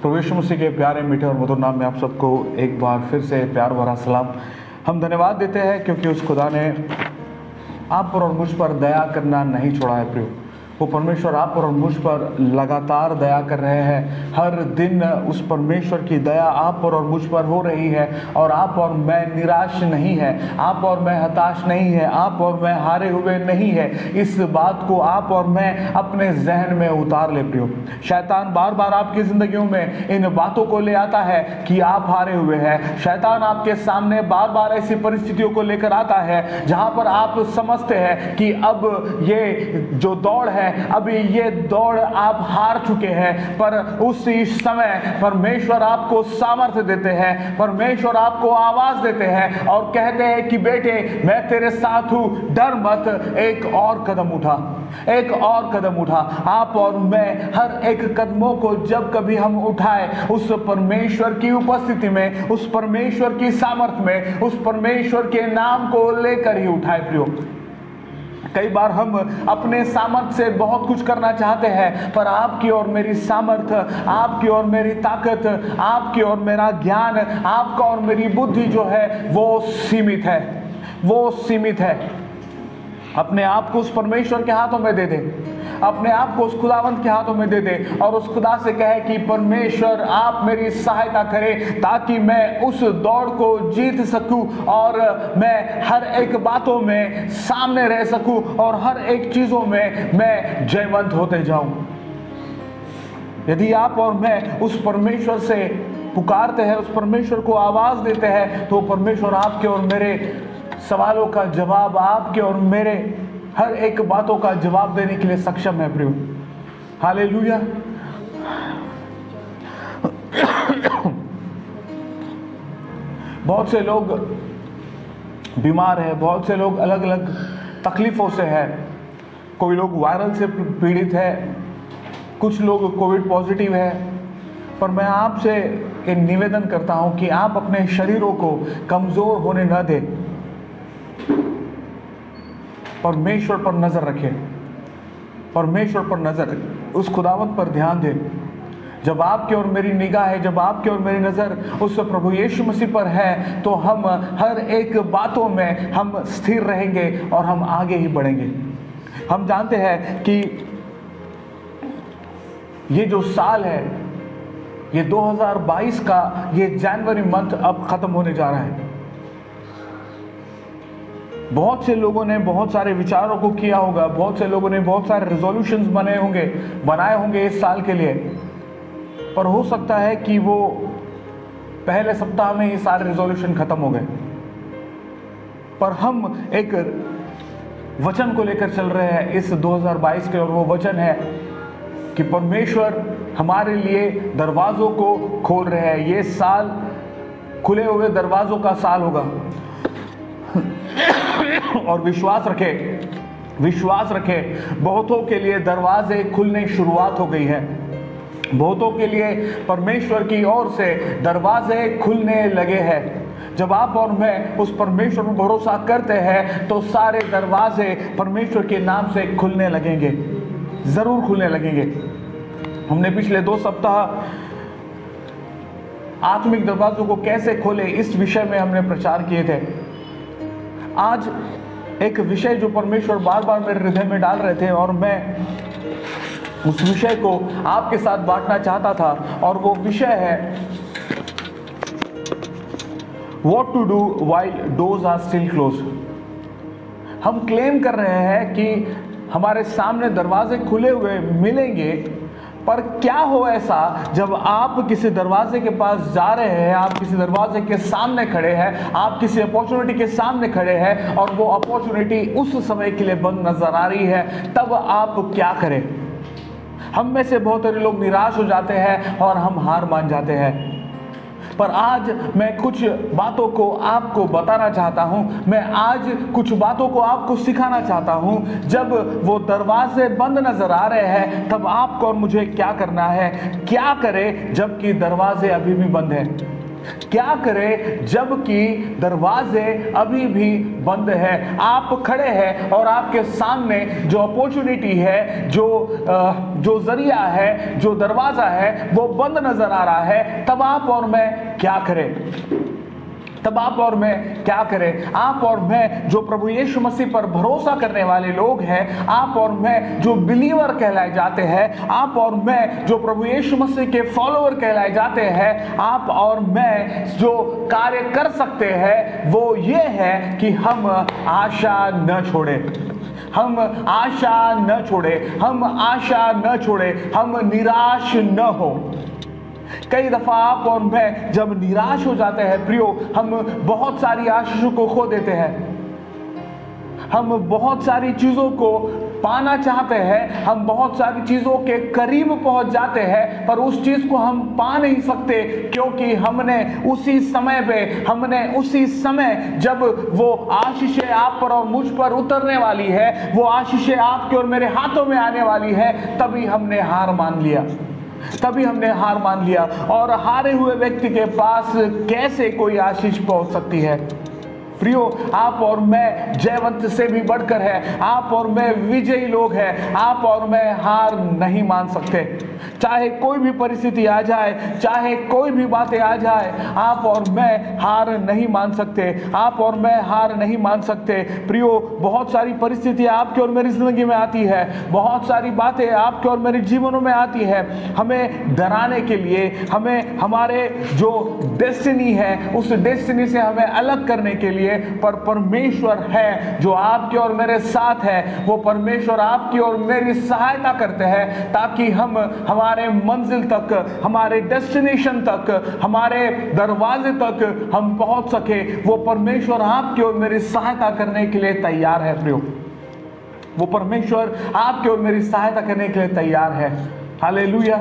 प्रभु यीशु मसीह के प्यारे मीठे और मधुर नाम में आप सबको एक बार फिर से प्यार भरा सलाम। हम धन्यवाद देते हैं क्योंकि उस खुदा ने आप पर और मुझ पर दया करना नहीं छोड़ा है। प्रियो, वो परमेश्वर आप पर और मुझ पर लगातार दया कर रहे हैं। हर दिन उस परमेश्वर की दया आप पर और मुझ पर हो रही है और आप और मैं निराश नहीं है, आप और मैं हताश नहीं है, आप और मैं हारे हुए नहीं है। इस बात को आप और मैं अपने जहन में उतार ले। प्रियो, शैतान बार बार आपकी जिंदगियों में इन बातों को ले आता है कि आप हारे हुए हैं। शैतान आपके सामने बार बार ऐसी परिस्थितियों को लेकर आता है जहां पर आप समझते हैं कि अब ये जो दौड़ है, अभी ये दौड़ आप हार चुके हैं। पर उसी समय परमेश्वर आपको सामर्थ्य देते हैं, परमेश्वर आपको आवाज देते हैं और कहते हैं कि बेटे मैं तेरे साथ हूं, डर मत, एक और कदम उठा, एक और कदम उठा। आप और मैं हर एक कदमों को जब कभी हम उठाए उस परमेश्वर की उपस्थिति में, उस परमेश्वर की सामर्थ्य में, उस परमेश्वर के नाम को लेकर ही उठाए। प्रियो, कई बार हम अपने सामर्थ्य से बहुत कुछ करना चाहते हैं, पर आपकी और मेरी सामर्थ्य, आपकी और मेरी ताकत, आपकी और मेरा ज्ञान, आपका और मेरी बुद्धि जो है वो सीमित है, वो सीमित है। अपने आप को उस परमेश्वर के हाथों में दे दे, अपने आप को उस खुदावंत के हाथों में दे दे और उस खुदा से कहे कि परमेश्वर आप मेरी सहायता करें ताकि मैं उस दौड़ को जीत सकूं और मैं हर एक बातों में सामने रह सकूं और हर एक चीजों में मैं जयवंत होते जाऊं। यदि आप और मैं उस परमेश्वर से पुकारते हैं, उस परमेश्वर को आवाज देते हैं, तो परमेश्वर आपके और मेरे सवालों का जवाब, आपके और मेरे हर एक बातों का जवाब देने के लिए सक्षम है। प्रियो, हालेलुया। बहुत से लोग बीमार हैं, बहुत से लोग अलग अलग तकलीफों से हैं। कोई लोग वायरल से पीड़ित है, कुछ लोग कोविड पॉजिटिव है। पर मैं आपसे एक निवेदन करता हूं कि आप अपने शरीरों को कमजोर होने न दें, परमेश्वर पर नजर रखें, परमेश्वर पर नजर, उस खुदावंत पर ध्यान दें। जब आपकी और मेरी निगाह है, जब आपकी और मेरी नजर उस प्रभु यीशु मसीह पर है, तो हम हर एक बातों में हम स्थिर रहेंगे और हम आगे ही बढ़ेंगे। हम जानते हैं कि ये जो साल है, ये 2022 का ये जनवरी मंथ अब खत्म होने जा रहा है। बहुत से लोगों ने बहुत सारे विचारों को किया होगा, बहुत से लोगों ने बहुत सारे रेजोल्यूशंस बनाए होंगे इस साल के लिए, पर हो सकता है कि वो पहले सप्ताह में ये सारे रेजोल्यूशन खत्म हो गए। पर हम एक वचन को लेकर चल रहे हैं इस 2022 के, और वो वचन है कि परमेश्वर हमारे लिए दरवाजों को खोल रहे हैं। ये साल खुले हुए दरवाजों का साल होगा। और विश्वास रखे, बहुतों के लिए दरवाजे खुलने की शुरुआत हो गई है। बहुतों के लिए परमेश्वर की ओर से दरवाजे खुलने लगे हैं। जब आप और मैं उस परमेश्वर पर भरोसा करते हैं तो सारे दरवाजे परमेश्वर के नाम से खुलने लगेंगे, जरूर खुलने लगेंगे। हमने पिछले 2 सप्ताह आत्मिक दरवाजों को कैसे खोले इस विषय में हमने प्रचार किए थे। आज एक विषय जो परमेश्वर बार बार मेरे हृदय में डाल रहे थे और मैं उस विषय को आपके साथ बांटना चाहता था, और वो विषय है What to do while doors are still closed। हम क्लेम कर रहे हैं कि हमारे सामने दरवाजे खुले हुए मिलेंगे, पर क्या हो ऐसा जब आप किसी दरवाजे के पास जा रहे हैं, आप किसी दरवाजे के सामने खड़े हैं, आप किसी अपॉर्चुनिटी के सामने खड़े हैं और वो अपॉर्चुनिटी उस समय के लिए बंद नजर आ रही है, तब आप क्या करें? हम में से बहुत सारे लोग निराश हो जाते हैं और हम हार मान जाते हैं। पर आज मैं कुछ बातों को आपको बताना चाहता हूं, मैं आज कुछ बातों को आपको सिखाना चाहता हूं। जब वो दरवाजे बंद नजर आ रहे हैं, तब आपको और मुझे क्या करना है, क्या करें जबकि दरवाजे अभी भी बंद हैं। क्या करें जबकि दरवाजे अभी भी बंद है? आप खड़े हैं और आपके सामने जो अपॉर्चुनिटी है, जो जरिया है, जो दरवाजा है, वो बंद नजर आ रहा है। तब आप और मैं क्या करें? तब आप और मैं क्या करें? आप और मैं जो प्रभु यीशु मसीह पर भरोसा करने वाले लोग हैं, आप और मैं जो बिलीवर कहलाए जाते हैं, आप और मैं जो प्रभु यीशु मसीह के फॉलोअर कहलाए जाते हैं, आप और मैं जो कार्य कर सकते हैं वो ये है कि हम आशा न छोड़ें। हम आशा न छोड़ें, हम आशा न छोड़ें, हम निराश न हो। कई दफा आप और मैं जब निराश हो जाते हैं प्रियो, हम बहुत सारी आशीषों को खो देते हैं। हम बहुत सारी चीजों को पाना चाहते हैं, हम बहुत सारी चीजों के करीब पहुंच जाते हैं, पर उस चीज को हम पा नहीं सकते क्योंकि हमने उसी समय जब वो आशीषें आप पर और मुझ पर उतरने वाली है, वो आशीषें आपके और मेरे हाथों में आने वाली है, तभी हमने हार मान लिया। और हारे हुए व्यक्ति के पास कैसे कोई आशीष पहुंच सकती है? प्रियो, आप और मैं जयवंत से भी बढ़कर है, आप और मैं विजयी लोग हैं। आप और मैं हार नहीं मान सकते, चाहे कोई भी परिस्थिति आ जाए, चाहे कोई भी बातें आ जाए, आप और मैं हार नहीं मान सकते। आप और मैं हार नहीं मान सकते। प्रियो, बहुत सारी परिस्थितियां आपके और मेरी जिंदगी में आती है, बहुत सारी बातें आपके और मेरे जीवनों में आती है, हमें डराने के लिए, हमें हमारे जो डेस्टिनी है उस डेस्टिनी से हमें अलग करने के लिए। पर परमेश्वर है जो आपके और मेरे साथ है। वो परमेश्वर आपकी और मेरी सहायता करते हैं ताकि हम हमारे मंजिल तक, हमारे डेस्टिनेशन तक, हमारे दरवाजे तक हम पहुंच सके। वो परमेश्वर आपकी और मेरी सहायता करने के लिए तैयार है प्रियो। वो परमेश्वर आपकी और मेरी सहायता करने के लिए तैयार है। Hallelujah,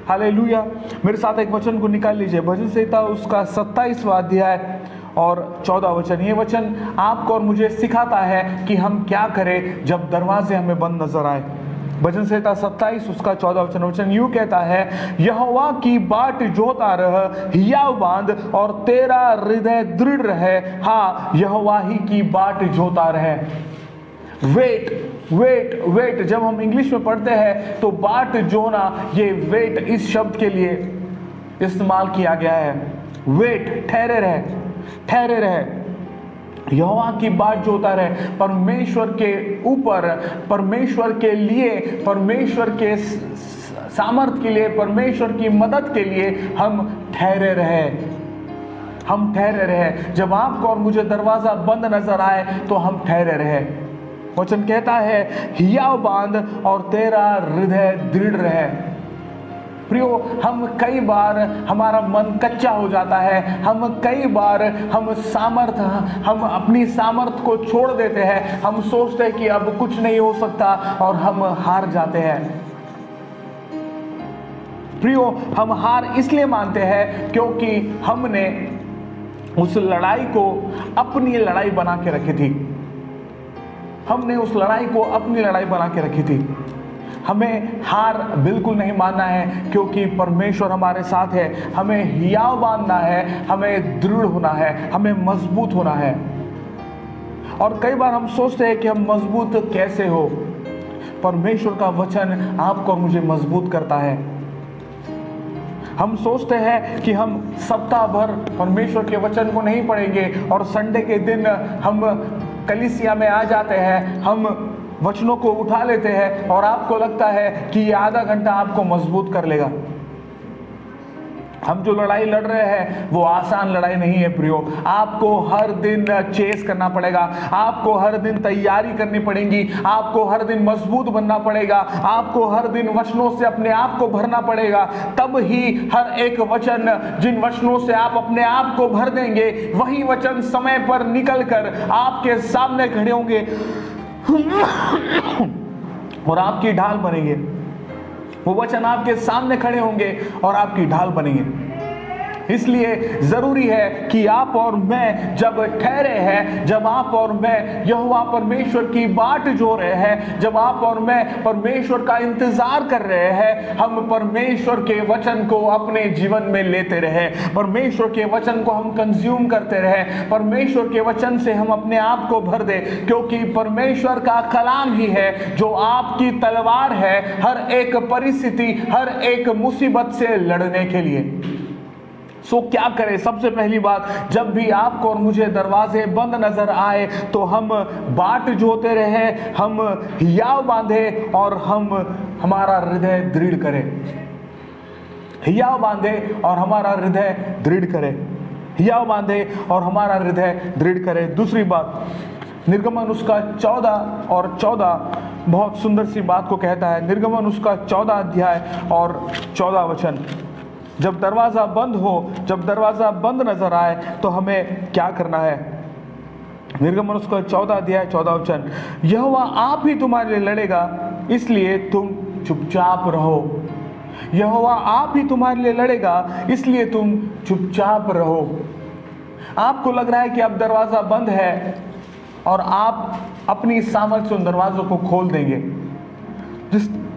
hallelujah. मेरे साथ एक वचन को निकाल लीजिए, भजन संहिता उसका 27वां अध्याय और 14 वचन। ये वचन आपको और मुझे सिखाता है कि हम क्या करें जब दरवाजे हमें बंद नजर आए। भजन संहिता 27 उसका 14 वचन। वचन यूं कहता है, यहोवा की बाट जोता रह, हियाव बांध और तेरा हृदय दृढ़ रहे। हाँ, यहोवा ही की बाट जोता रहे। वेट जब हम इंग्लिश में पढ़ते हैं तो बाट जोना, ये वेट इस शब्द के लिए इस्तेमाल किया गया है। वेट, ठहरे रहे। यहोवा की बाट जोता रहे। परमेश्वर के ऊपर, परमेश्वर के लिए, परमेश्वर के सामर्थ के लिए, परमेश्वर की मदद के लिए हम ठहरे रहे। जब आपको और मुझे दरवाजा बंद नजर आए तो हम ठहरे रहे। वचन कहता है, हियाव बांध और तेरा हृदय दृढ़ रहे। प्रियो, हम कई बार हमारा मन कच्चा हो जाता है, हम कई बार हम अपनी सामर्थ को छोड़ देते हैं, हम सोचते हैं कि अब कुछ नहीं हो सकता और हम हार जाते हैं। प्रियो, हम हार इसलिए मानते हैं क्योंकि हमने उस लड़ाई को अपनी लड़ाई बना के रखी थी। हमने उस लड़ाई को अपनी लड़ाई बना के रखी थी। हमें हार बिल्कुल नहीं मानना है क्योंकि परमेश्वर हमारे साथ है। हमें हियाव बांधना है, हमें दृढ़ होना है, हमें मजबूत होना है। और कई बार हम सोचते हैं कि हम मजबूत कैसे हो। परमेश्वर का वचन आपको और मुझे मजबूत करता है। हम सोचते हैं कि हम सप्ताह भर परमेश्वर के वचन को नहीं पढ़ेंगे और संडे के दिन हम कलीसिया में आ जाते हैं, हम वचनों को उठा लेते हैं और आपको लगता है कि ये आधा घंटा आपको मजबूत कर लेगा। हम जो लड़ाई लड़ रहे हैं वो आसान लड़ाई नहीं है प्रियो। आपको हर दिन चेस करना पड़ेगा, आपको हर दिन तैयारी करनी पड़ेगी, आपको हर दिन मजबूत बनना पड़ेगा, आपको हर दिन वचनों से अपने आप को भरना पड़ेगा। तब ही हर एक वचन, जिन वचनों से आप अपने आप को भर देंगे, वही वचन समय पर निकल कर आपके सामने खड़े होंगे और आपकी ढाल बनेंगे। वो वचन आपके सामने खड़े होंगे और आपकी ढाल बनेंगे। इसलिए जरूरी है कि आप और मैं जब ठहरे हैं, जब आप और मैं यहोवा परमेश्वर की बाट जो रहे हैं, जब आप और मैं परमेश्वर का इंतजार कर रहे हैं, हम परमेश्वर के वचन को अपने जीवन में लेते रहे, परमेश्वर के वचन को हम कंज्यूम करते रहे, परमेश्वर के वचन से हम अपने आप को भर दे, क्योंकि परमेश्वर का कलाम ही है जो आपकी तलवार है हर एक परिस्थिति, हर एक मुसीबत से लड़ने के लिए। सो क्या करें? सबसे पहली बात, जब भी आपको और मुझे दरवाजे बंद नजर आए तो हम बाट जोते रहे, हम हियाव बांधे और हम हमारा हृदय दृढ़ करें, हियाव बांधे और हमारा हृदय दृढ़ करें, हियाव बांधे और हमारा हृदय दृढ़ करें। दूसरी बात, निर्गमन उसका 14 और 14 बहुत सुंदर सी बात को कहता है। निर्गमन उसका 14 अध्याय और 14 वचन, जब दरवाजा बंद हो, जब दरवाजा बंद नजर आए तो हमें क्या करना है? निर्गमन उसका 14 अध्याय 14 वचन, यहोवा आप ही तुम्हारे लिए लड़ेगा, इसलिए तुम चुपचाप रहो। यहोवा आप ही तुम्हारे लिए लड़ेगा, इसलिए तुम चुपचाप रहो। आपको लग रहा है कि अब दरवाजा बंद है और आप अपनी सामर्थ्य से उन दरवाजों को खोल देंगे।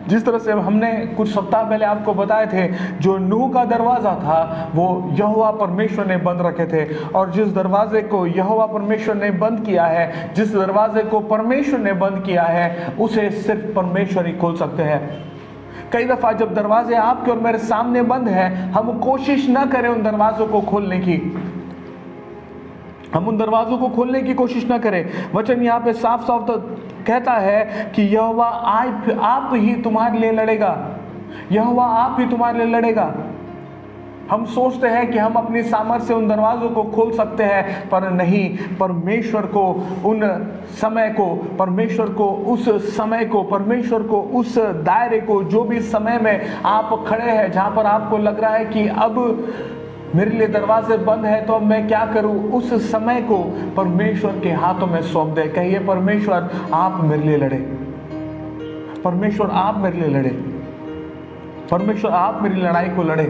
जिस तरह से हमने कुछ सप्ताह पहले आपको बताए थे, जो नूह का दरवाजा था वो यहोवा परमेश्वर ने बंद रखे थे, और जिस दरवाजे को यहोवा परमेश्वर ने बंद किया है, जिस दरवाजे को परमेश्वर ने बंद किया है, उसे सिर्फ परमेश्वर ही खोल सकते हैं। कई दफा जब दरवाजे आपके और मेरे सामने बंद है, हम कोशिश ना करें उन दरवाजों को खोलने की, हम उन दरवाजों को खोलने की कोशिश ना करें। वचन यहाँ पे साफ साफ तो कहता है कि यहोवा आप ही तुम्हारे लिए लड़ेगा, यहोवा आप ही तुम्हारे लिए लड़ेगा। हम सोचते हैं कि हम अपनी सामर्थ्य से उन दरवाजों को खोल सकते हैं, पर नहीं, परमेश्वर को उन समय को, परमेश्वर को उस समय को, परमेश्वर को उस दायरे को, जो भी समय में आप खड़े हैं, जहां पर आपको लग रहा है कि अब मेरे लिए दरवाजे बंद है तो अब मैं क्या करूं, उस समय को परमेश्वर के हाथों में सौंप दे। कहिए, परमेश्वर आप मेरे लिए लड़े, परमेश्वर आप मेरे लिए लड़े, परमेश्वर आप मेरी लड़ाई को लड़े।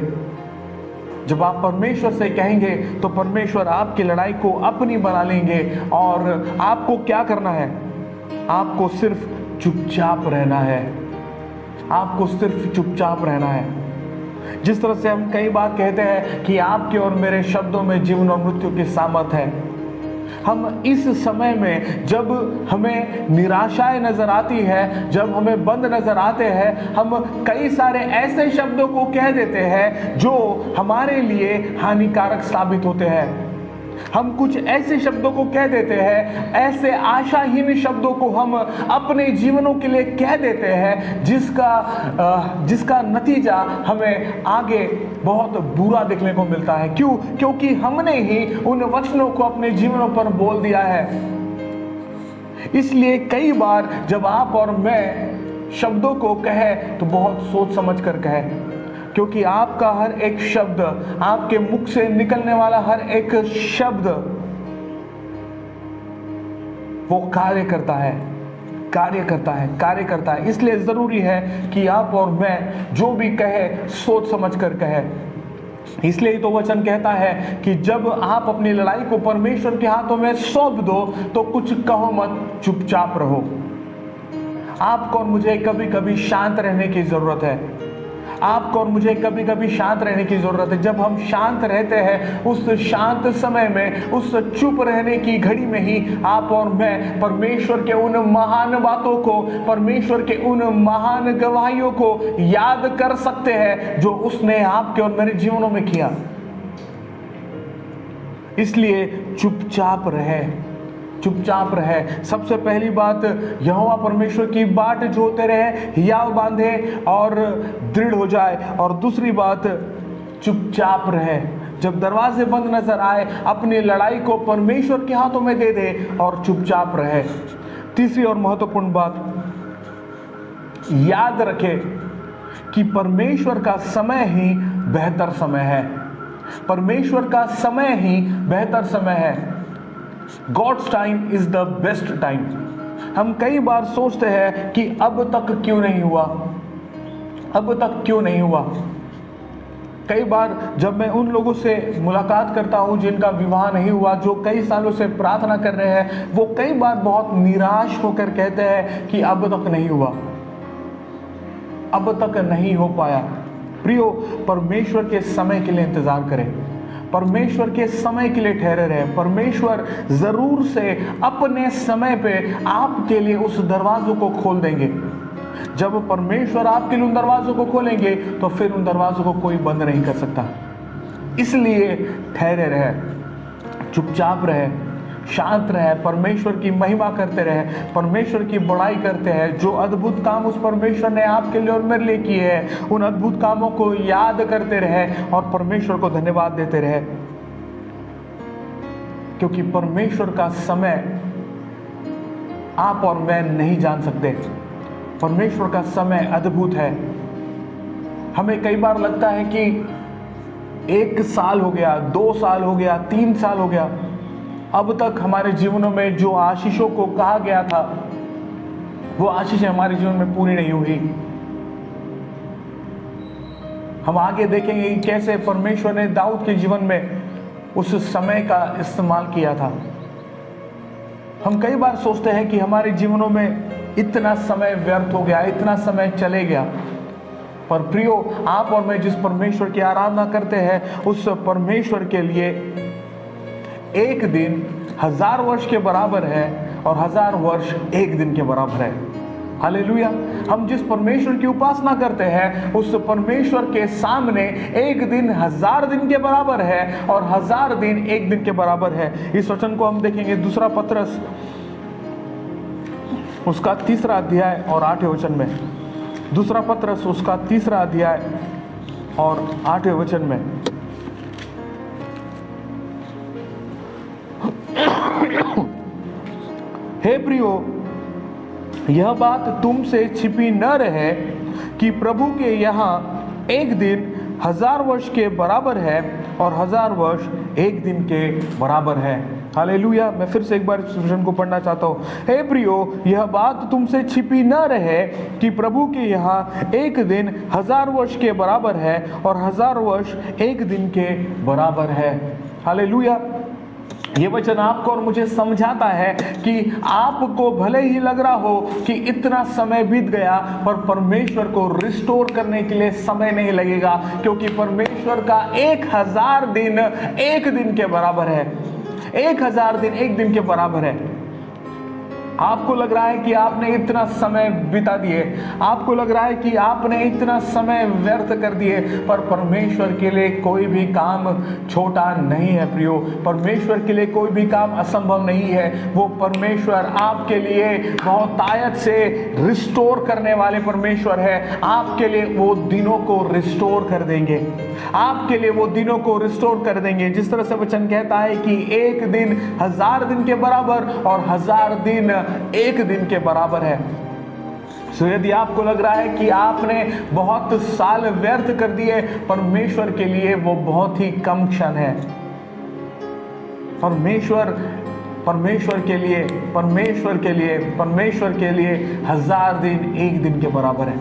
जब आप परमेश्वर से कहेंगे तो परमेश्वर आपकी लड़ाई को अपनी बना लेंगे। और आपको क्या करना है? आपको सिर्फ चुपचाप रहना है, आपको सिर्फ चुपचाप रहना है। जिस तरह से हम कई बार कहते हैं कि आपके और मेरे शब्दों में जीवन और मृत्यु की सामर्थ है, हम इस समय में जब हमें निराशाएं नजर आती है, जब हमें बंद नजर आते हैं, हम कई सारे ऐसे शब्दों को कह देते हैं जो हमारे लिए हानिकारक साबित होते हैं। हम कुछ ऐसे शब्दों को कह देते हैं, ऐसे आशाहीन शब्दों को हम अपने जीवनों के लिए कह देते हैं, जिसका नतीजा हमें आगे बहुत बुरा देखने को मिलता है। क्यों? क्योंकि हमने ही उन वचनों को अपने जीवनों पर बोल दिया है। इसलिए कई बार जब आप और मैं शब्दों को कहें तो बहुत सोच समझ कर कहें, क्योंकि आपका हर एक शब्द, आपके मुख से निकलने वाला हर एक शब्द वो कार्य करता है, कार्य करता है, कार्य करता है। इसलिए जरूरी है कि आप और मैं जो भी कहे सोच समझ कर कहे। इसलिए तो वचन कहता है कि जब आप अपनी लड़ाई को परमेश्वर के हाथों में सौंप दो तो कुछ कहो मत, चुपचाप रहो। आपको और मुझे कभी कभी शांत रहने की जरूरत है, आपको और मुझे कभी कभी शांत रहने की जरूरत है। जब हम शांत रहते हैं, उस शांत समय में, उस चुप रहने की घड़ी में ही आप और मैं परमेश्वर के उन महान बातों को, परमेश्वर के उन महान गवाहियों को याद कर सकते हैं जो उसने आपके और मेरे जीवनों में किया। इसलिए चुपचाप रहे, चुपचाप रहे। सबसे पहली बात, यहोवा परमेश्वर की बाट जोते रहे, हियाव बांधे और दृढ़ हो जाए। और दूसरी बात, चुपचाप रहे। जब दरवाजे बंद नजर आए, अपनी लड़ाई को परमेश्वर के हाथों में दे दे और चुपचाप रहे। तीसरी और महत्वपूर्ण बात, याद रखे कि परमेश्वर का समय ही बेहतर समय है, परमेश्वर का समय ही बेहतर समय है। God's time is the best time। हम कई बार सोचते हैं कि अब तक क्यों नहीं हुआ, अब तक क्यों नहीं हुआ। कई बार जब मैं उन लोगों से मुलाकात करता हूँ जिनका विवाह नहीं हुआ, जो कई सालों से प्रार्थना कर रहे हैं, वो कई बार बहुत निराश होकर कहते हैं कि अब तक नहीं हुआ, अब तक नहीं हो पाया। प्रियो, परमेश्वर के समय के लिए इंतजार करें, परमेश्वर के समय के लिए ठहरे रहे। परमेश्वर जरूर से अपने समय पे आपके लिए उस दरवाजों को खोल देंगे। जब परमेश्वर आपके लिए उन दरवाजों को खोलेंगे तो फिर उन दरवाजों को कोई बंद नहीं कर सकता। इसलिए ठहरे रहे, चुपचाप रहे, शांत रहे, परमेश्वर की महिमा करते रहे, परमेश्वर की बड़ाई करते हैं। जो अद्भुत काम उस परमेश्वर ने आपके लिए और मेरे लिए किए हैं, उन अद्भुत कामों को याद करते रहे और परमेश्वर को धन्यवाद देते रहे, क्योंकि परमेश्वर का समय आप और मैं नहीं जान सकते। परमेश्वर का समय अद्भुत है। हमें कई बार लगता है कि 1 साल हो गया, 2 साल हो गया, 3 साल हो गया, अब तक हमारे जीवनों में जो आशीषों को कहा गया था वो आशीष हमारे जीवन में पूरी नहीं हुई। हम आगे देखेंगे कि कैसे परमेश्वर ने दाऊद के जीवन में उस समय का इस्तेमाल किया था। हम कई बार सोचते हैं कि हमारे जीवनों में इतना समय व्यर्थ हो गया, इतना समय चले गया, पर प्रियो, आप और मैं जिस परमेश्वर की आराधना करते हैं, उस परमेश्वर के लिए एक दिन 1000 वर्ष के बराबर है और 1000 वर्ष एक दिन के बराबर है। हालेलुया। हम जिस परमेश्वर की उपासना करते हैं, उस परमेश्वर के सामने एक दिन 1000 दिन के बराबर है और 1000 दिन एक दिन के बराबर है। इस वचन को हम देखेंगे 2 पत्रस उसका 3 अध्याय और 8वें वचन में। 2 पत्रस उसका 3 अध्याय और 8वें वचन में। हे प्रियो, यह बात तुमसे छिपी न रहे कि प्रभु के यहाँ एक दिन 1000 वर्ष के बराबर है और 1000 वर्ष एक दिन के बराबर है। हालेलुया। मैं फिर से एक बार इस वचन को पढ़ना चाहता हूँ। हे प्रियो, यह बात तुमसे छिपी न रहे कि प्रभु के यहाँ एक दिन 1000 वर्ष के बराबर है और 1000 वर्ष एक दिन के बराबर है। हालेलुया। ये वचन आपको और मुझे समझाता है कि आपको भले ही लग रहा हो कि इतना समय बीत गया, पर परमेश्वर को रिस्टोर करने के लिए समय नहीं लगेगा, क्योंकि परमेश्वर का 1000 दिन एक दिन के बराबर है। 1000 दिन एक दिन के बराबर है। आपको लग रहा है कि आपने इतना समय बिता दिए, आपको लग रहा है कि आपने इतना समय व्यर्थ कर दिए, पर परमेश्वर के लिए कोई भी काम छोटा नहीं है प्रियो। परमेश्वर के लिए कोई भी काम असंभव नहीं है। वो परमेश्वर आपके लिए बहुत ताकत से रिस्टोर करने वाले परमेश्वर है। आपके लिए वो दिनों को रिस्टोर कर देंगे, आपके लिए वो दिनों को रिस्टोर कर देंगे। जिस तरह से वचन कहता है कि एक दिन 1000 दिन के बराबर और 1000 दिन एक दिन के बराबर है। सो यदि आपको लग रहा है कि आपने बहुत साल व्यर्थ कर दिए, परमेश्वर के लिए वो बहुत ही कम क्षण है। परमेश्वर के लिए 1000 दिन एक दिन के बराबर है।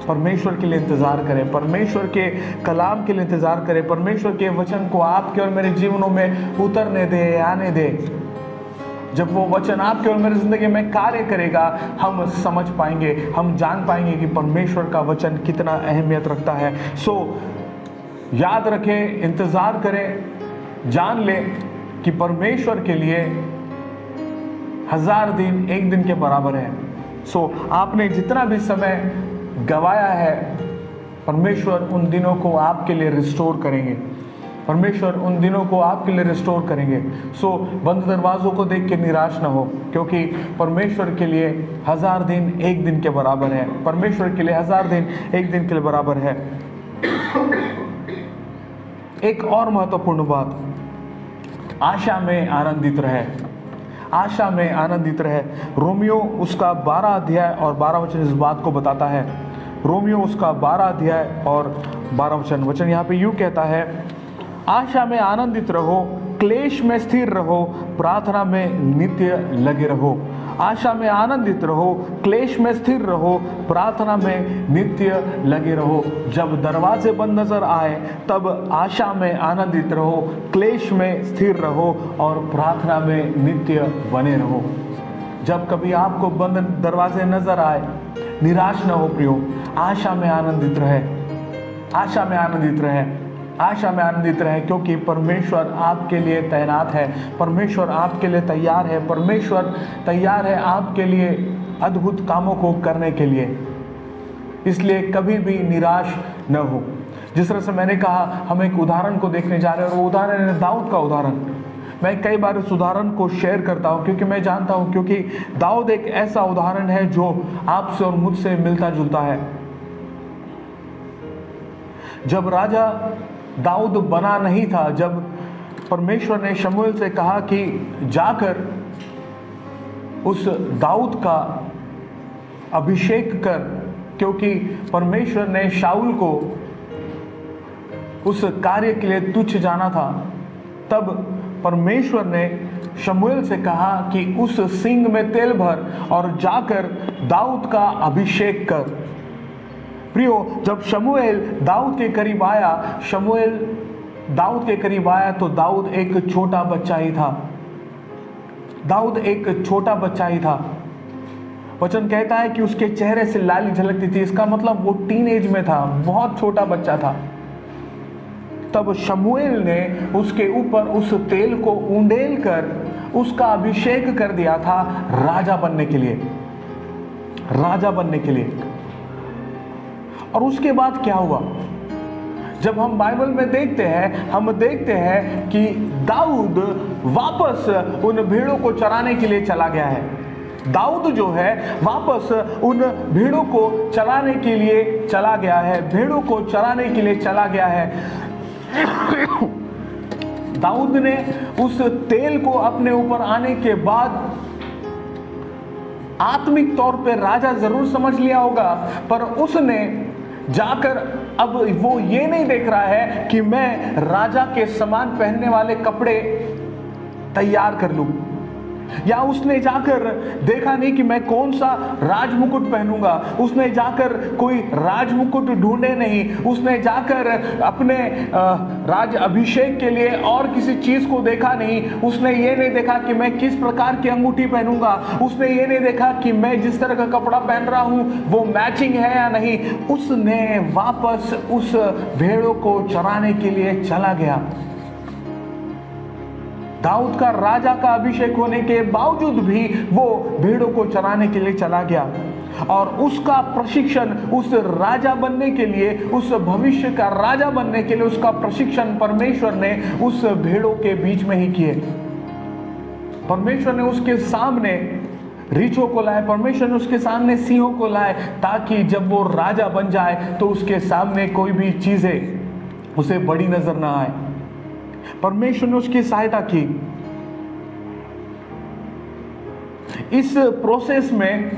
परमेश्वर के लिए इंतजार करें, परमेश्वर के कलाम के लिए इंतजार करें, परमेश्वर के वचन को आपके और मेरे जीवनों में उतरने दे, आने दे। जब वो वचन आपके और मेरी जिंदगी में कार्य करेगा, हम समझ पाएंगे, हम जान पाएंगे कि परमेश्वर का वचन कितना अहमियत रखता है। सो याद रखें, इंतजार करें, जान लें कि परमेश्वर के लिए 1000 दिन एक दिन के बराबर है। सो आपने जितना भी समय गवाया है, परमेश्वर उन दिनों को आपके लिए रिस्टोर करेंगे। परमेश्वर उन दिनों को आपके लिए रिस्टोर करेंगे। सो बंद दरवाजों को देख के निराश ना हो, क्योंकि परमेश्वर के लिए 1000 दिन एक दिन के बराबर है। परमेश्वर के लिए 1000 दिन एक दिन के लिए बराबर है। एक और महत्वपूर्ण बात, आशा में आनंदित रहे। आशा में आनंदित रहे। रोमियो उसका 12 अध्याय और 12 वचन इस बात को बताता है। रोमियो उसका 12 अध्याय और 12 वचन यहाँ पे यूं कहता है, आशा में आनंदित रहो, क्लेश में स्थिर रहो, प्रार्थना में नित्य लगे रहो। आशा में आनंदित रहो, क्लेश में स्थिर रहो, प्रार्थना में नित्य लगे रहो। जब दरवाजे बंद नजर आए तब आशा में आनंदित रहो, क्लेश में स्थिर रहो और प्रार्थना में नित्य बने रहो। जब कभी आपको बंद दरवाजे नजर आए, निराश न हो प्रियो, आशा में आनंदित रहे, आशा में आनंदित रहे, आशा में आनंदित रहे, क्योंकि परमेश्वर आपके लिए तैनात है, परमेश्वर आपके लिए तैयार है, परमेश्वर तैयार है आपके लिए अद्भुत कामों को करने के लिए। इसलिए कभी भी निराश न हो। जिस तरह से मैंने कहा, हम एक उदाहरण को देखने जा रहे हैं और वो उदाहरण है दाऊद का उदाहरण। मैं कई बार उस उदाहरण को शेयर करता हूं क्योंकि मैं जानता हूं, क्योंकि दाऊद एक ऐसा उदाहरण है जो आपसे और मुझसे मिलता जुलता है। जब राजा दाऊद बना नहीं था, जब परमेश्वर ने शमूएल से कहा कि जाकर उस दाऊद का अभिषेक कर, क्योंकि परमेश्वर ने शाऊल को उस कार्य के लिए तुच्छ जाना था, तब परमेश्वर ने शमूएल से कहा कि उस सींग में तेल भर और जाकर दाऊद का अभिषेक कर। प्रियो, जब शमूएल दाऊद के करीब आया, शमूएल दाऊद के करीब आया तो दाऊद एक छोटा बच्चा ही था। दाऊद एक छोटा बच्चा ही था। वचन कहता है कि उसके चेहरे से लाली झलकती थी, इसका मतलब वो टीनेज में था, बहुत छोटा बच्चा था। तब शमूएल ने उसके ऊपर उस तेल को उंडेल कर उसका अभिषेक कर दिया था राजा बनने के लिए, राजा बनने के लिए। और उसके बाद क्या हुआ? जब हम बाइबल में देखते हैं, हम देखते हैं कि दाऊद वापस उन भेड़ों को चराने के लिए चला गया है। दाऊद जो है वापस उन भेड़ों को चराने के लिए चला गया है, भेड़ों को चराने के लिए चला गया है। दाऊद ने उस तेल को अपने ऊपर आने के बाद आत्मिक तौर पे राजा जरूर समझ लिया होगा, पर उसने जाकर अब वो ये नहीं देख रहा है कि मैं राजा के समान पहनने वाले कपड़े तैयार कर लूं, या उसने जाकर देखा नहीं कि मैं कौन सा राजमुकुट पहनूंगा, उसने जाकर कोई राजमुकुट ढूंढे नहीं, उसने जाकर अपने राज अभिषेक के लिए और किसी चीज को देखा नहीं, उसने ये नहीं देखा कि मैं किस प्रकार की अंगूठी पहनूंगा, उसने ये नहीं देखा कि मैं जिस तरह का कपड़ा पहन रहा हूं वो मैचिंग है या नहीं। उसने वापस उस भेड़ों को चराने के लिए चला गया। दाऊद का राजा का अभिषेक होने के बावजूद भी वो भेड़ों को चराने के लिए चला गया, और उसका प्रशिक्षण उस राजा बनने के लिए, उस भविष्य का राजा बनने के लिए उसका प्रशिक्षण परमेश्वर ने उस भेड़ों के बीच में ही किए। परमेश्वर ने उसके सामने रीछों को लाए, परमेश्वर ने उसके सामने सिंहों को लाए, ताकि जब वो राजा बन जाए तो उसके सामने कोई भी चीजें उसे बड़ी नजर ना आए। परमेश्वर ने उसकी सहायता की। इस प्रोसेस में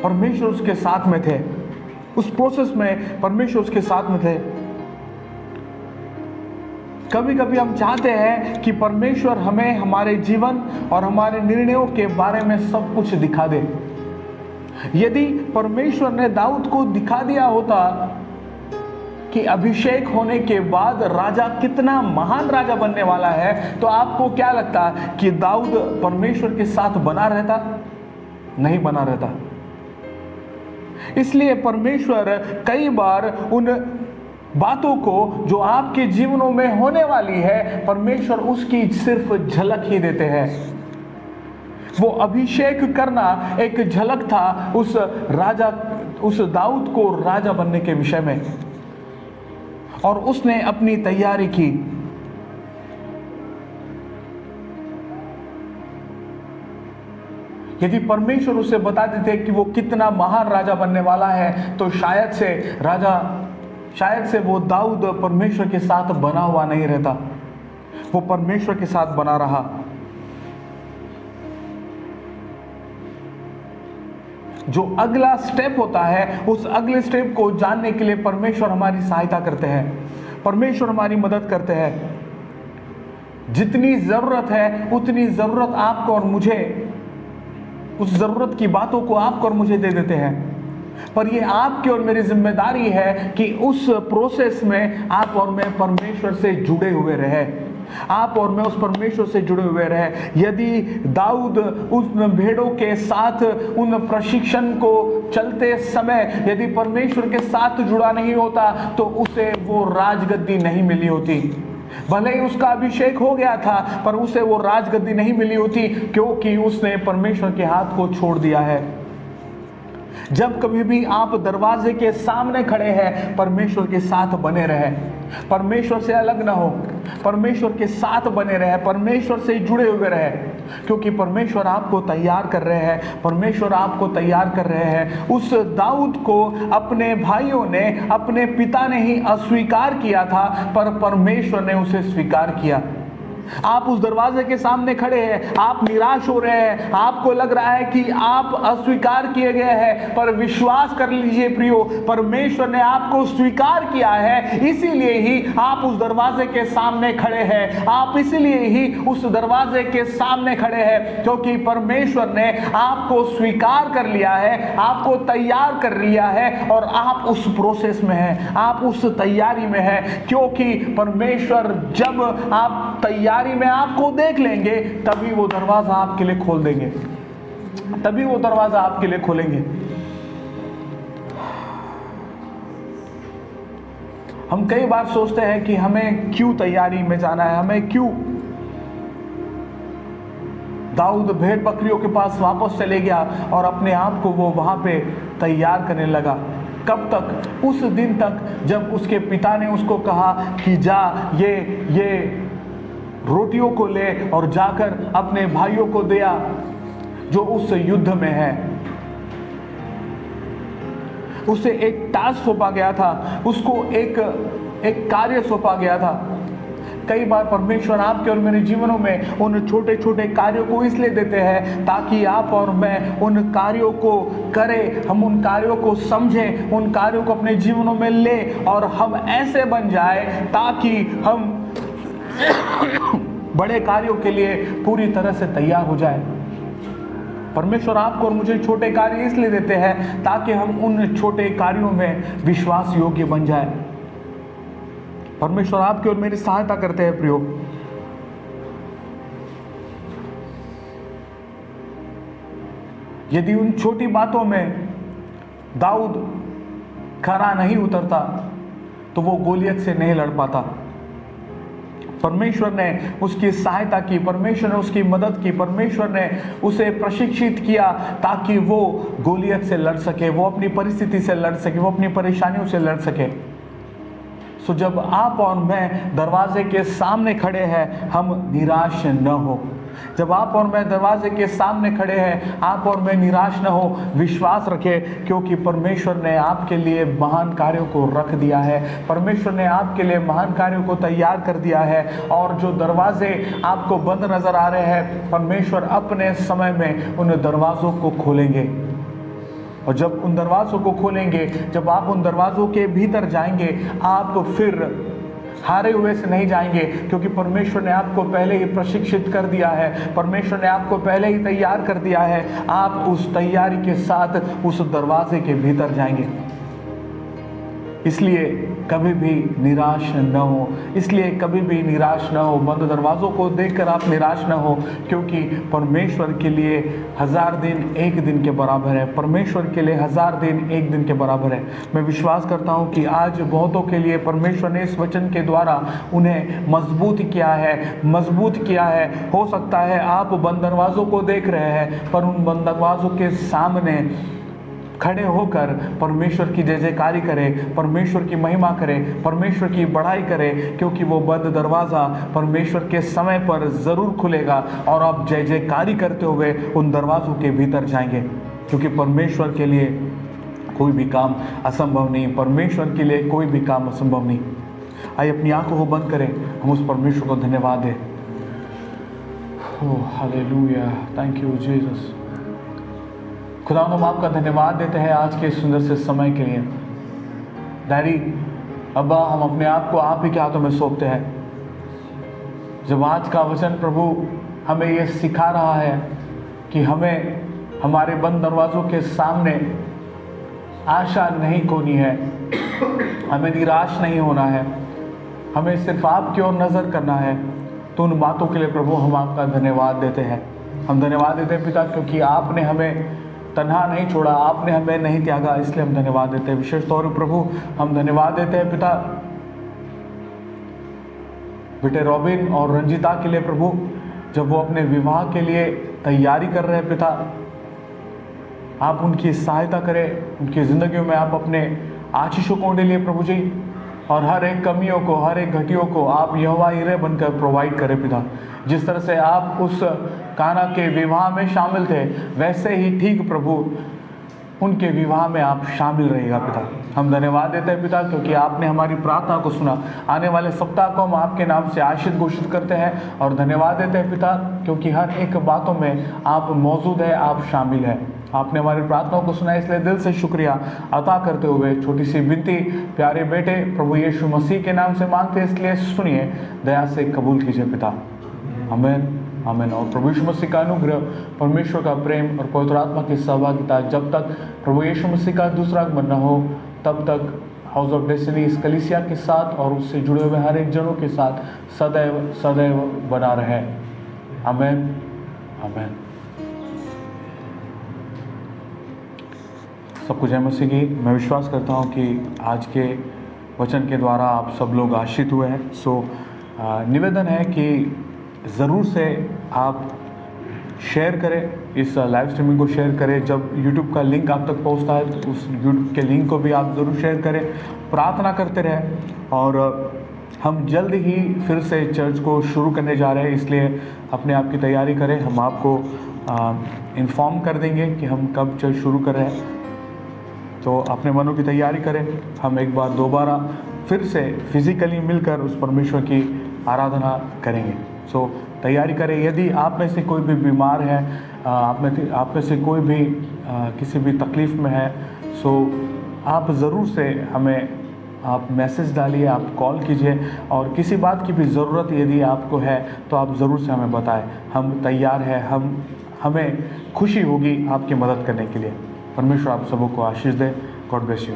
परमेश्वर उसके साथ में थे, उस प्रोसेस में परमेश्वर उसके साथ में थे। कभी कभी हम चाहते हैं कि परमेश्वर हमें हमारे जीवन और हमारे निर्णयों के बारे में सब कुछ दिखा दे। यदि परमेश्वर ने दाऊद को दिखा दिया होता कि अभिषेक होने के बाद राजा कितना महान राजा बनने वाला है, तो आपको क्या लगता कि दाऊद परमेश्वर के साथ बना रहता? नहीं बना रहता। इसलिए परमेश्वर कई बार उन बातों को जो आपके जीवनों में होने वाली है, परमेश्वर उसकी सिर्फ झलक ही देते हैं। वो अभिषेक करना एक झलक था उस राजा, उस दाऊद को राजा बनने के विषय में, और उसने अपनी तैयारी की। यदि परमेश्वर उसे बता देते कि वो कितना महान राजा बनने वाला है, तो शायद से वो दाऊद परमेश्वर के साथ बना हुआ नहीं रहता, वो परमेश्वर के साथ बना रहा। जो अगला स्टेप होता है, उस अगले स्टेप को जानने के लिए परमेश्वर हमारी सहायता करते हैं, परमेश्वर हमारी मदद करते हैं। जितनी जरूरत है उतनी जरूरत आपको और मुझे उस ज़रूरत की बातों को आपको और मुझे दे देते हैं, पर ये आपकी और मेरी जिम्मेदारी है कि उस प्रोसेस में आप और मैं परमेश्वर से जुड़े हुए रहे, आप और मैं उस परमेश्वर से जुड़े हुए रहे। यदि दाऊद उन भेड़ों के साथ उन प्रशिक्षण को चलते समय यदि परमेश्वर के साथ जुड़ा नहीं होता तो उसे वो राजगद्दी नहीं मिली होती। भले ही उसका अभिषेक हो गया था, पर उसे वो राजगद्दी नहीं मिली होती, क्योंकि उसने परमेश्वर के हाथ को छोड़ दिया है। जब कभी भी आप दरवाजे के सामने खड़े हैं, परमेश्वर के साथ बने रहे, परमेश्वर से अलग ना हो, परमेश्वर के साथ बने रहे, परमेश्वर से जुड़े हुए रहे, क्योंकि परमेश्वर आपको तैयार कर रहे हैं, परमेश्वर आपको तैयार कर रहे हैं। उस दाऊद को अपने भाइयों ने, अपने पिता ने ही अस्वीकार किया था, पर परमेश्वर ने उसे स्वीकार किया। आप उस दरवाजे के सामने खड़े हैं, आप निराश हो रहे हैं, आपको लग रहा है कि आप अस्वीकार किए गए हैं, पर विश्वास कर लीजिए प्रियो, परमेश्वर ने आपको स्वीकार किया है, इसीलिए ही आप उस दरवाजे के सामने खड़े हैं। आप इसीलिए ही उस दरवाजे के सामने खड़े हैं, क्योंकि परमेश्वर ने आपको स्वीकार कर लिया है, आपको तैयार कर लिया है, और आप उस प्रोसेस में हैं, आप उस तैयारी में हैं। क्योंकि परमेश्वर जब आप तैयारी में आपको देख लेंगे, तभी वो दरवाजा आपके लिए खोल देंगे, तभी वो दरवाजा आपके लिए खोलेंगे। हम कई बार सोचते हैं कि हमें क्यों तैयारी में जाना है, हमें क्यों। दाऊद भेड़ बकरियों के पास वापस चले गया और अपने आप को वो वहां पे तैयार करने लगा। कब तक? उस दिन तक जब उसके पिता ने उसको कहा कि जा ये रोटियों को ले और जाकर अपने भाइयों को दिया जो उस युद्ध में है। उसे एक टास्क सौंपा गया था, उसको एक कार्य सौंपा गया था। कई बार परमेश्वर आपके और मेरे जीवनों में उन छोटे छोटे कार्यों को इसलिए देते हैं ताकि आप और मैं उन कार्यों को करें, हम उन कार्यों को समझें, उन कार्यों को अपने जीवनों में ले, और हम ऐसे बन जाए ताकि हम बड़े कार्यों के लिए पूरी तरह से तैयार हो जाए। परमेश्वर आपको और मुझे छोटे कार्य इसलिए देते हैं ताकि हम उन छोटे कार्यों में विश्वास योग्य बन जाए। परमेश्वर आपकी और मेरी सहायता करते हैं प्रियो। यदि उन छोटी बातों में दाऊद खरा नहीं उतरता तो वो गोलियत से नहीं लड़ पाता। परमेश्वर ने उसकी सहायता की, परमेश्वर ने उसकी मदद की, परमेश्वर ने उसे प्रशिक्षित किया ताकि वो गोलियत से लड़ सके, वो अपनी परिस्थिति से लड़ सके, वो अपनी परेशानियों से लड़ सके। सो जब आप और मैं दरवाजे के सामने खड़े हैं, हम निराश न हो। जब आप और मैं दरवाजे के सामने खड़े हैं, आप और मैं निराश न हो, विश्वास रखें, क्योंकि परमेश्वर ने आपके लिए महान कार्यों को रख दिया है, परमेश्वर ने आपके लिए महान कार्यों को तैयार कर दिया है। और जो दरवाजे आपको बंद नजर आ रहे हैं, परमेश्वर अपने समय में उन दरवाजों को खोलेंगे। और जब उन दरवाजों को खोलेंगे, जब आप उन दरवाजों के भीतर जाएंगे, आप फिर हारे हुए से नहीं जाएंगे, क्योंकि परमेश्वर ने आपको पहले ही प्रशिक्षित कर दिया है, परमेश्वर ने आपको पहले ही तैयार कर दिया है। आप उस तैयारी के साथ उस दरवाजे के भीतर जाएंगे। इसलिए कभी भी निराश न हो, इसलिए कभी भी निराश न हो। बंद दरवाज़ों को देखकर आप निराश न हो, क्योंकि परमेश्वर के लिए 1000 दिन एक दिन के बराबर है, परमेश्वर के लिए 1000 दिन एक दिन के बराबर है। मैं विश्वास करता हूँ कि आज बहुतों के लिए परमेश्वर ने इस वचन के द्वारा उन्हें मजबूत किया है। हो सकता है आप बंद दरवाज़ों को देख रहे हैं, पर उन बंद दरवाज़ों के सामने खड़े होकर परमेश्वर की जय जयकारी करें, परमेश्वर की महिमा करें, परमेश्वर की बढ़ाई करें, क्योंकि वो बंद दरवाज़ा परमेश्वर के समय पर ज़रूर खुलेगा और आप जय जयकारी करते हुए उन दरवाज़ों के भीतर जाएंगे, क्योंकि परमेश्वर के लिए कोई भी काम असंभव नहीं, परमेश्वर के लिए कोई भी काम असंभव नहीं। आइए अपनी आंखों को बंद करें, हम उस परमेश्वर को धन्यवाद दें। Oh hallelujah, thank you Jesus. खुदा हम आपका धन्यवाद देते हैं आज के सुंदर से समय के लिए। डैडी अब्बा, हम अपने आप को आप ही के हाथों में सौंपते हैं। जब आज का वचन प्रभु हमें ये सिखा रहा है कि हमें हमारे बंद दरवाज़ों के सामने आशा नहीं खोनी है, हमें निराश नहीं होना है, हमें सिर्फ आपकी ओर नज़र करना है। तो उन बातों के लिए प्रभु हम आपका धन्यवाद देते हैं। हम धन्यवाद देते हैं पिता, क्योंकि आपने हमें तन्हा नहीं छोड़ा, आपने हमें नहीं त्यागा, इसलिए हम धन्यवाद देते हैं। विशेष तौर पर प्रभु हम धन्यवाद देते हैं पिता बेटे रॉबिन और रंजिता के लिए प्रभु, जब वो अपने विवाह के लिए तैयारी कर रहे हैं पिता, आप उनकी सहायता करें, उनकी ज़िंदगियों में आप अपने आशीषों को ले लिए प्रभु जी, और हर एक कमियों को, हर एक घटियों को आप यहोवा यिरे बनकर प्रोवाइड करें पिता। जिस तरह से आप उस काना के विवाह में शामिल थे, वैसे ही ठीक प्रभु उनके विवाह में आप शामिल रहेगा पिता। हम धन्यवाद देते हैं पिता, क्योंकि आपने हमारी प्रार्थना को सुना। आने वाले सप्ताह को हम आपके नाम से आशीष घोषित करते हैं और धन्यवाद देते हैं पिता, क्योंकि हर एक बातों में आप मौजूद है, आप शामिल हैं। आपने हमारी प्रार्थनाओं को सुना, इसलिए दिल से शुक्रिया अता करते हुए छोटी सी विनती प्यारे बेटे प्रभु यीशु मसीह के नाम से मांगते हैं, इसलिए सुनिए, दया से कबूल कीजिए पिता। आमीन आमीन। और प्रभु यीशु मसीह का अनुग्रह, परमेश्वर का प्रेम और पवित्र आत्मा की सहभागिता जब तक प्रभु यीशु मसीह का दूसरा आगमन न हो, तब तक हाउस ऑफ डेस्टिनी इस कलीसिया के साथ और उससे जुड़े हुए हर एक जनों के साथ सदैव सदैव बना रहे। आमीन आमीन। सबको जय मसीह की। मैं विश्वास करता हूँ कि आज के वचन के द्वारा आप सब लोग आशीषित हुए हैं। निवेदन है कि ज़रूर से आप शेयर करें, इस लाइव स्ट्रीमिंग को शेयर करें। जब YouTube का लिंक आप तक पहुंचता है तो उस YouTube के लिंक को भी आप ज़रूर शेयर करें। प्रार्थना करते रहें। और हम जल्द ही फिर से चर्च को शुरू करने जा रहे हैं, इसलिए अपने आप की तैयारी करें। हम आपको इन्फॉर्म कर देंगे कि हम कब चर्च शुरू कर रहे हैं, तो अपने मनों की तैयारी करें। हम एक बार दोबारा फिर से फिज़िकली मिलकर उस परमेश्वर की आराधना करेंगे। तैयारी करें। यदि आप में से कोई भी बीमार है, आप में से कोई भी किसी भी तकलीफ़ में है, आप ज़रूर से हमें आप मैसेज डालिए, आप कॉल कीजिए, और किसी बात की भी ज़रूरत यदि आपको है तो आप ज़रूर से हमें बताएं। हम तैयार हैं, हमें खुशी होगी आपकी मदद करने के लिए। परमेश्वर आप सबों को आशीष दे। God bless you.